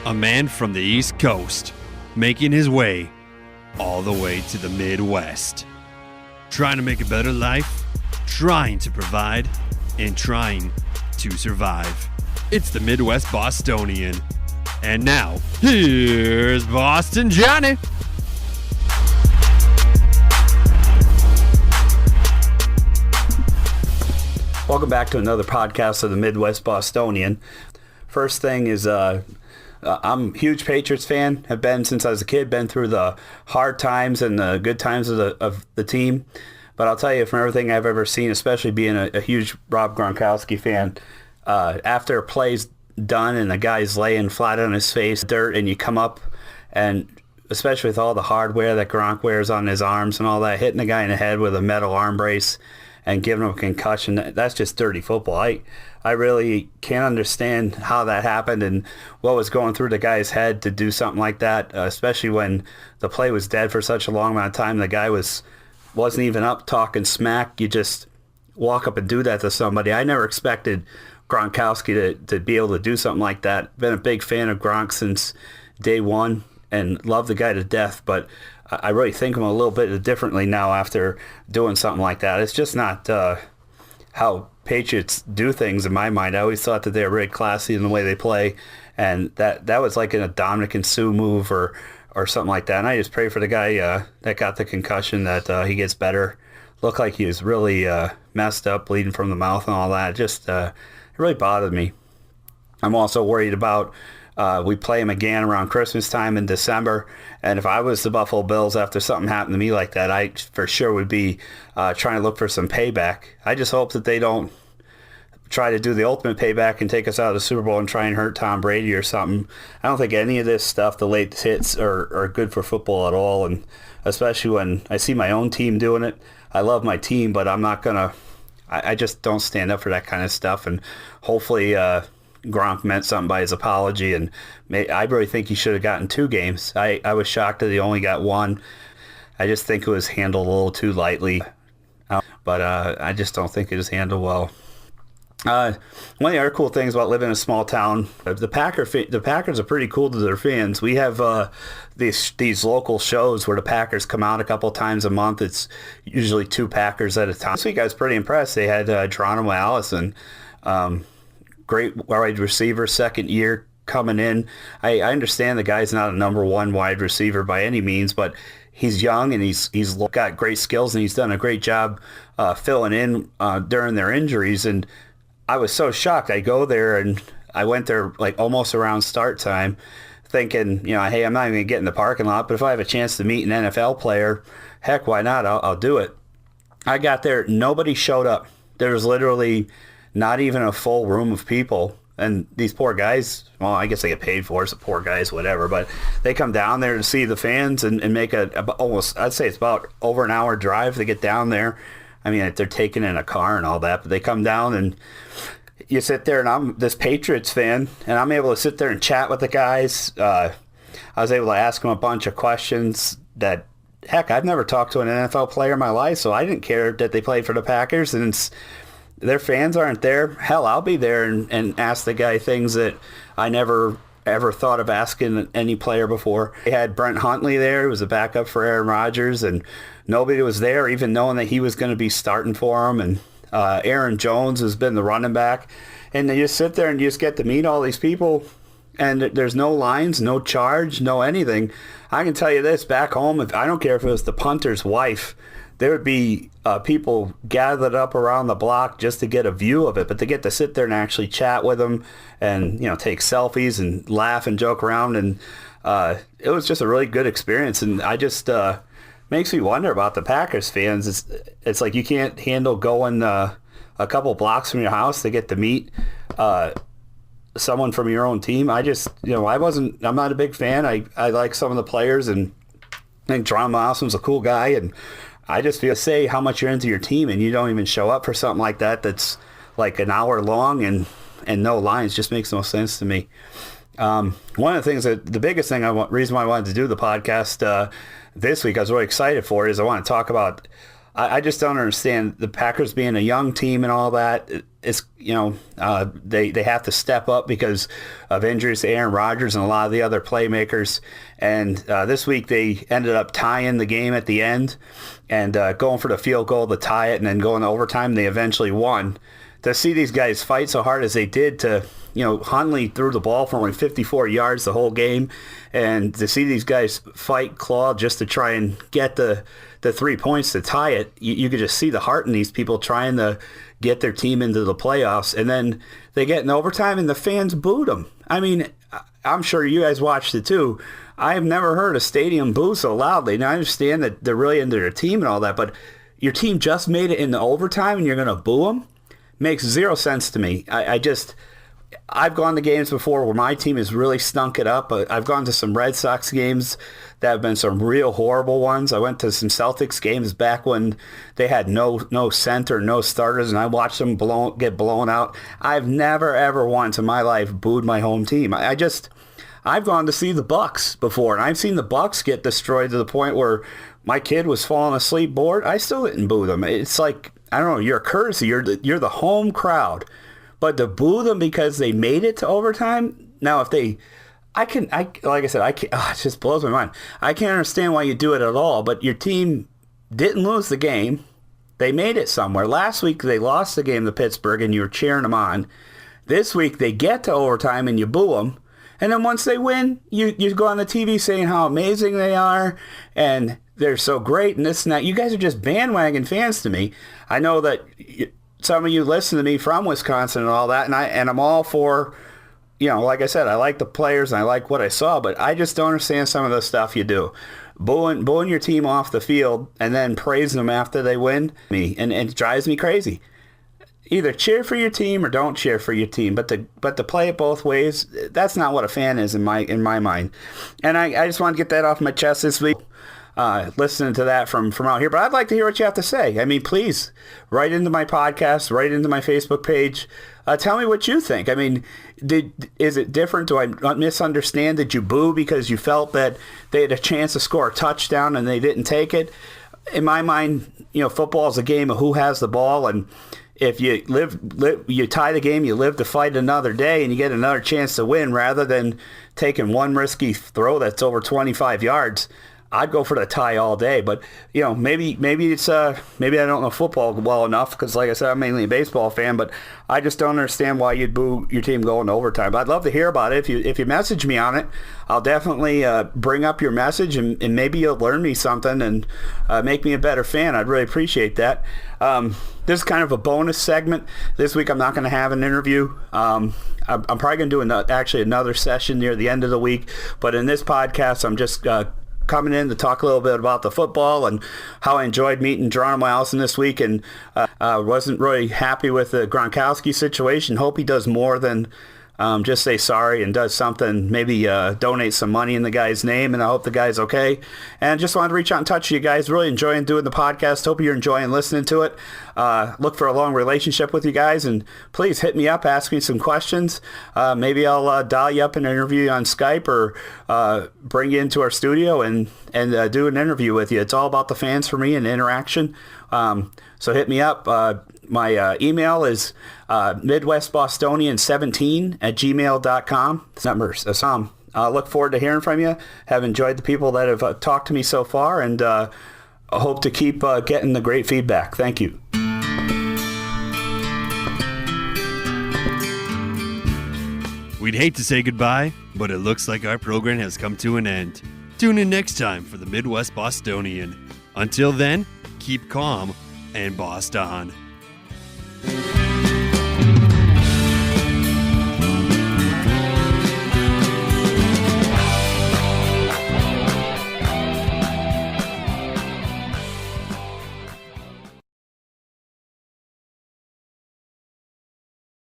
A man from the East Coast, making his way all the way to the Midwest. Trying to make a better life, trying to provide, and trying to survive. It's the Midwest Bostonian. And now, here's Boston Johnny. Welcome back to another podcast of the Midwest Bostonian. First thing is, I'm a huge Patriots fan. Have been since I was a kid. Been through the hard times and the good times of the team. But I'll tell you, from everything I've ever seen, especially being a huge Rob Gronkowski fan, after a play's done and the guy's laying flat on his face, dirt, and you come up, and especially with all the hardware that Gronk wears on his arms and all that, hitting the guy in the head with a metal arm brace and giving him a concussion, that's just dirty football. I really can't understand how that happened and what was going through the guy's head to do something like that, especially when the play was dead for such a long amount of time. The guy wasn't even up talking smack. You just walk up and do that to somebody. I never expected Gronkowski to be able to do something like that. Been a big fan of Gronk since day one and love the guy to death, but I really think of him a little bit differently now after doing something like that. It's just not how Patriots do things in my mind. I always thought that they were really classy in the way they play, and that was like in a Dominican Sue move or something like that. And I just pray for the guy that got the concussion that he gets better. Looked like he was really messed up, bleeding from the mouth and all that. It really bothered me. I'm also worried about we play him again around Christmas time in December, and if I was the Buffalo Bills after something happened to me like that, I for sure would be trying to look for some payback. I just hope that they don't try to do the ultimate payback and take us out of the Super Bowl and try and hurt Tom Brady or something. I don't think any of this stuff, the late hits, are good for football at all, and especially when I see my own team doing it. I love my team, but I'm not going to – I just don't stand up for that kind of stuff, and hopefully Gronk meant something by his apology, and I really think he should have gotten 2 games. I was shocked that he only got 1. I just think it was handled a little too lightly, but I just don't think it was handled well. One of the other cool things about living in a small town, the Packers are pretty cool to their fans. We have these local shows where the Packers come out a couple times a month. It's usually 2 Packers at a time. This week I was pretty impressed. They had Geronimo Allison, great wide receiver, second year coming in. I understand the guy's not a number 1 wide receiver by any means, but he's young and he's got great skills, and he's done a great job filling in during their injuries. And I was so shocked. I go there, and I went there like almost around start time thinking, hey, I'm not even going to get in the parking lot, but if I have a chance to meet an NFL player, heck, why not? I'll do it. I got there. Nobody showed up. There was literally not even a full room of people. And these poor guys, well, I guess they get paid for it, so poor guys, whatever, but they come down there to see the fans and make almost, I'd say it's about over an hour drive to get down there. I mean, they're taking in a car and all that, but they come down and you sit there, and I'm this Patriots fan, and I'm able to sit there and chat with the guys. I was able to ask them a bunch of questions that, heck, I've never talked to an NFL player in my life, so I didn't care that they played for the Packers, and their fans aren't there. Hell, I'll be there and ask the guy things that I never ever thought of asking any player before. They had Bret Hundley there, who was a backup for Aaron Rodgers, and nobody was there, even knowing that he was going to be starting for him. And Aaron Jones has been the running back. And they just sit there and you just get to meet all these people, and there's no lines, no charge, no anything. I can tell you this, back home, I don't care if it was the punter's wife, there would be people gathered up around the block just to get a view of it, but to get to sit there and actually chat with them and take selfies and laugh and joke around, and it was just a really good experience. And I just makes me wonder about the Packers fans. It's like you can't handle going a couple blocks from your house to get to meet someone from your own team. I'm not a big fan. I like some of the players, and I think Geronimo Allison's a cool guy, and I just feel say how much you're into your team and you don't even show up for something like that that's like an hour long and no lines. Just makes no sense to me. One of the things the biggest thing reason why I wanted to do the podcast this week, I was really excited for, is I want to talk about I just don't understand the Packers being a young team and all that. It's, they have to step up because of injuries to Aaron Rodgers and a lot of the other playmakers. And this week they ended up tying the game at the end and going for the field goal to tie it and then going to overtime. They eventually won. To see these guys fight so hard as they did to, Hundley threw the ball for only 54 yards the whole game. And to see these guys fight, claw, just to try and get the 3 points to tie it, you could just see the heart in these people trying to get their team into the playoffs. And then they get in overtime and the fans booed them. I mean, I'm sure you guys watched it too. I've never heard a stadium boo so loudly. Now, I understand that they're really into their team and all that, but your team just made it into overtime and you're going to boo them? Makes zero sense to me. I've gone to games before where my team has really stunk it up. I've gone to some Red Sox games that have been some real horrible ones. I went to some Celtics games back when they had no center, no starters, and I watched them get blown out. I've never, ever once in my life booed my home team. I've gone to see the Bucks before, and I've seen the Bucks get destroyed to the point where my kid was falling asleep bored. I still didn't boo them. It's like, I don't know, you're a courtesy. You're the home crowd. But to boo them because they made it to overtime? Now, if they... like I said, it just blows my mind. I can't understand why you do it at all, but your team didn't lose the game. They made it somewhere. Last week, they lost the game to Pittsburgh, and you were cheering them on. This week, they get to overtime, and you boo them. And then once they win, you go on the TV saying how amazing they are, and they're so great, and this and that. You guys are just bandwagon fans to me. I know that some of you listen to me from Wisconsin and all that, and I'm all for, like I said, I like the players and I like what I saw, but I just don't understand some of the stuff you do. Booing your team off the field and then praising them after they win, and it drives me crazy. Either cheer for your team or don't cheer for your team, but to play it both ways, that's not what a fan is in my mind. And I just want to get that off my chest this week. Listening to that from out here, but I'd like to hear what you have to say. I mean, please write into my podcast, write into my Facebook page. Tell me what you think. I mean, is it different? Do I misunderstand? Did you boo because you felt that they had a chance to score a touchdown and they didn't take it? In my mind, football is a game of who has the ball, and if you you tie the game, you live to fight another day, and you get another chance to win rather than taking one risky throw that's over 25 yards. I'd go for the tie all day, but maybe it's maybe I don't know football well enough because, like I said, I'm mainly a baseball fan. But I just don't understand why you'd boo your team going to overtime. But I'd love to hear about it. If you message me on it, I'll definitely bring up your message and maybe you'll learn me something and make me a better fan. I'd really appreciate that. This is kind of a bonus segment. This week I'm not going to have an interview. I'm probably going to do another session near the end of the week. But in this podcast, I'm just coming in to talk a little bit about the football and how I enjoyed meeting Geronimo Allison this week, and wasn't really happy with the Gronkowski situation. Hope he does more than just say sorry and does something, maybe donate some money in the guy's name, and I hope the guy's okay. And just wanted to reach out and touch you guys. Really enjoying doing the podcast. Hope you're enjoying listening to it. Look for a long relationship with you guys, and please hit me up, ask me some questions. Maybe I'll dial you up and interview you on Skype, or bring you into our studio and do an interview with you. It's all about the fans for me and interaction. So hit me up. My email is midwestbostonian17@gmail.com. This number is Assam. I look forward to hearing from you. Have enjoyed the people that have talked to me so far, and I hope to keep getting the great feedback. Thank you. We'd hate to say goodbye, but it looks like our program has come to an end. Tune in next time for the Midwest Bostonian. Until then, keep calm and Bost on.